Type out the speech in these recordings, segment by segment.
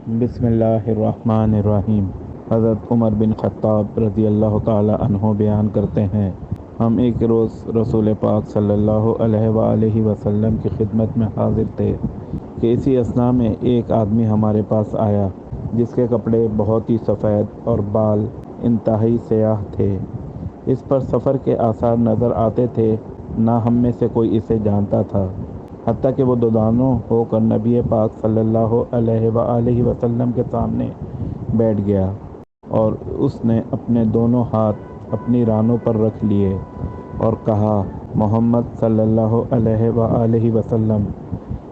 بسم اللہ الرحمن الرحیم۔ حضرت عمر بن خطاب رضی اللہ تعالی عنہ بیان کرتے ہیں، ہم ایک روز رسول پاک صلی اللہ علیہ وآلہ وسلم کی خدمت میں حاضر تھے کہ اسی اثناء میں ایک آدمی ہمارے پاس آیا جس کے کپڑے بہت ہی سفید اور بال انتہائی سیاہ تھے۔ اس پر سفر کے آثار نظر آتے تھے، نہ ہم میں سے کوئی اسے جانتا تھا، حتیٰ کہ وہ دودانوں ہو کر نبی پاک صلی اللہ علیہ وآلہ وسلم کے سامنے بیٹھ گیا اور اس نے اپنے دونوں ہاتھ اپنی رانوں پر رکھ لیے اور کہا، محمد صلی اللہ علیہ وآلہ وسلم،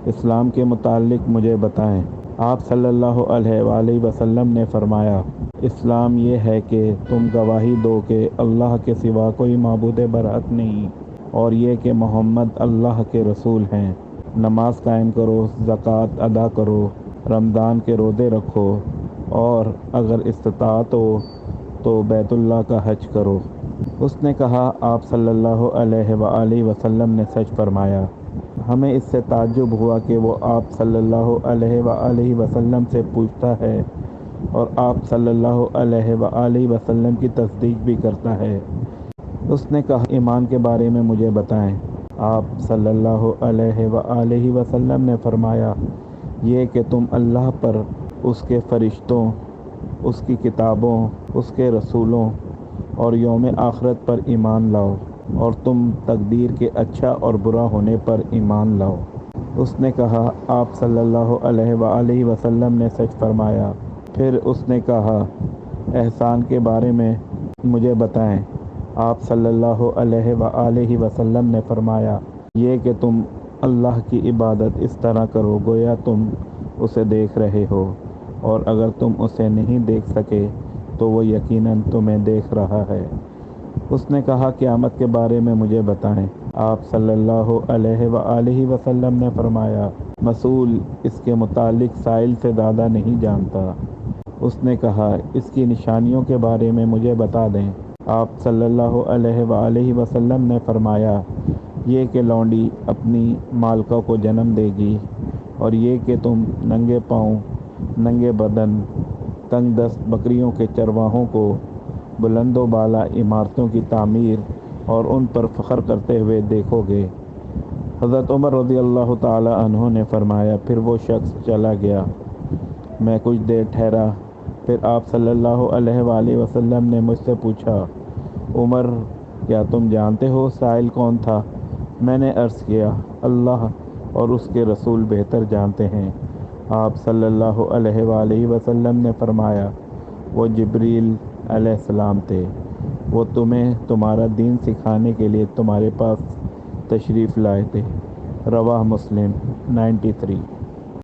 اسلام کے متعلق مجھے بتائیں۔ آپ صلی اللہ علیہ وآلہ وسلم نے فرمایا، اسلام یہ ہے کہ تم گواہی دو کہ اللہ کے سوا کوئی معبود برحق نہیں، اور یہ کہ محمد اللہ کے رسول ہیں۔ نماز قائم کرو، زکوٰۃ ادا کرو، رمضان کے روزے رکھو، اور اگر استطاعت ہو تو بیت اللہ کا حج کرو۔ اس نے کہا، آپ صلی اللہ علیہ وآلہ وسلم نے سچ فرمایا۔ ہمیں اس سے تعجب ہوا کہ وہ آپ صلی اللہ علیہ وآلہ وسلم سے پوچھتا ہے اور آپ صلی اللہ علیہ وآلہ وسلم کی تصدیق بھی کرتا ہے۔ اس نے کہا، ایمان کے بارے میں مجھے بتائیں۔ آپ صلی اللہ علیہ وآلہ وسلم نے فرمایا، یہ کہ تم اللہ پر، اس کے فرشتوں، اس کی کتابوں، اس کے رسولوں اور یوم آخرت پر ایمان لاؤ، اور تم تقدیر کے اچھا اور برا ہونے پر ایمان لاؤ۔ اس نے کہا، آپ صلی اللہ علیہ وآلہ وسلم نے سچ فرمایا۔ پھر اس نے کہا، احسان کے بارے میں مجھے بتائیں۔ آپ صلی اللہ علیہ وآلہ وسلم نے فرمایا، یہ کہ تم اللہ کی عبادت اس طرح کرو گویا تم اسے دیکھ رہے ہو، اور اگر تم اسے نہیں دیکھ سکے تو وہ یقیناً تمہیں دیکھ رہا ہے۔ اس نے کہا، قیامت کے بارے میں مجھے بتائیں۔ آپ صلی اللہ علیہ وآلہ وسلم نے فرمایا، مسئول اس کے متعلق سائل سے زیادہ نہیں جانتا۔ اس نے کہا، اس کی نشانیوں کے بارے میں مجھے بتا دیں۔ آپ صلی اللہ علیہ وآلہ وسلم نے فرمایا، یہ کہ لونڈی اپنی مالکہ کو جنم دے گی، اور یہ کہ تم ننگے پاؤں، ننگے بدن، تنگ دست بکریوں کے چرواہوں کو بلند و بالا عمارتوں کی تعمیر اور ان پر فخر کرتے ہوئے دیکھو گے۔ حضرت عمر رضی اللہ تعالی عنہ نے فرمایا، پھر وہ شخص چلا گیا۔ میں کچھ دیر ٹھہرا، پھر آپ صلی اللہ علیہ وآلہ وسلم نے مجھ سے پوچھا، عمر، کیا تم جانتے ہو سائل کون تھا؟ میں نے عرض کیا، اللہ اور اس کے رسول بہتر جانتے ہیں۔ آپ صلی اللہ علیہ وآلہ وسلم نے فرمایا، وہ جبریل علیہ السلام تھے، وہ تمہیں تمہارا دین سکھانے کے لیے تمہارے پاس تشریف لائے تھے۔ رواہ مسلم 93۔